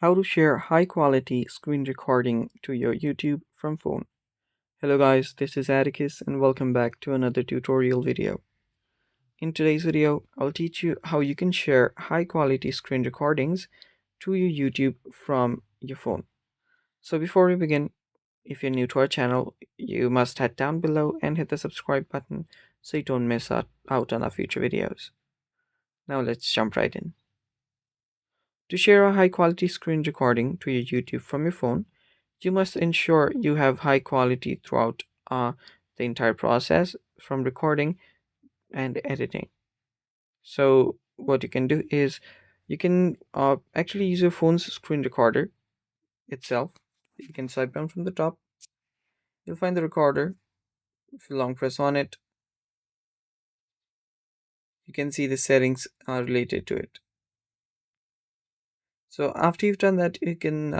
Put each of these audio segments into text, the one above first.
How to share high quality screen recording to your YouTube from phone. Hello guys, this is Atticus and welcome back to another tutorial video. In today's video, I'll teach you how you can share high quality screen recordings to your YouTube from your phone. So before we begin, if you're new to our channel, you must head down below and hit the subscribe button so you don't miss out on our future videos. Now let's jump right in. To share a high quality screen recording to your YouTube from your phone, you must ensure you have high quality throughout the entire process from recording and editing. So what you can do is you can actually use your phone's screen recorder itself. You can swipe down from the top. You'll find the recorder. If you long press on it, you can see the settings are related to it. So after you've done that, you can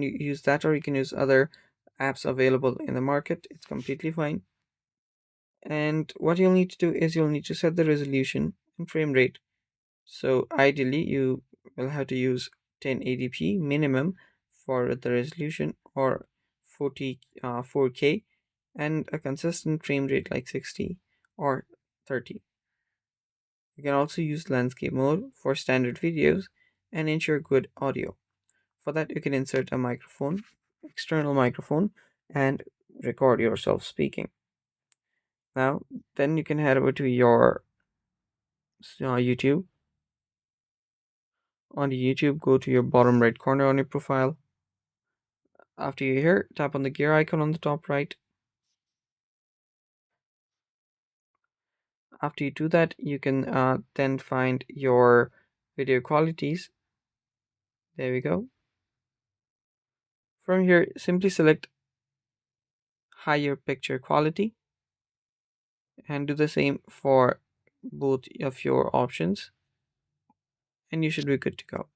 use that, or you can use other apps available in the market. It's completely fine. And what you'll need to do is you'll need to set the resolution and frame rate. So ideally you will have to use 1080p minimum for the resolution, or 4K, and a consistent frame rate like 60 or 30. You can also use landscape mode for standard videos and ensure good audio. For that, you can insert a microphone, external microphone, and record yourself speaking. Now, then you can head over to your YouTube. On the YouTube, go to your bottom right corner on your profile. After you're here, tap on the gear icon on the top right. After you do that, you can then find your video qualities. There we go. From here, simply select higher picture quality and do the same for both of your options, and you should be good to go.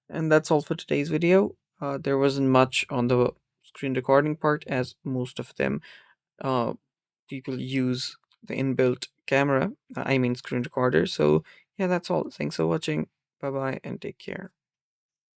And that's all for today's video. There wasn't much on the screen recording part, as most of them uh, people use the inbuilt camera, I mean screen recorder. So yeah, that's all. Thanks for watching. Bye bye and take care.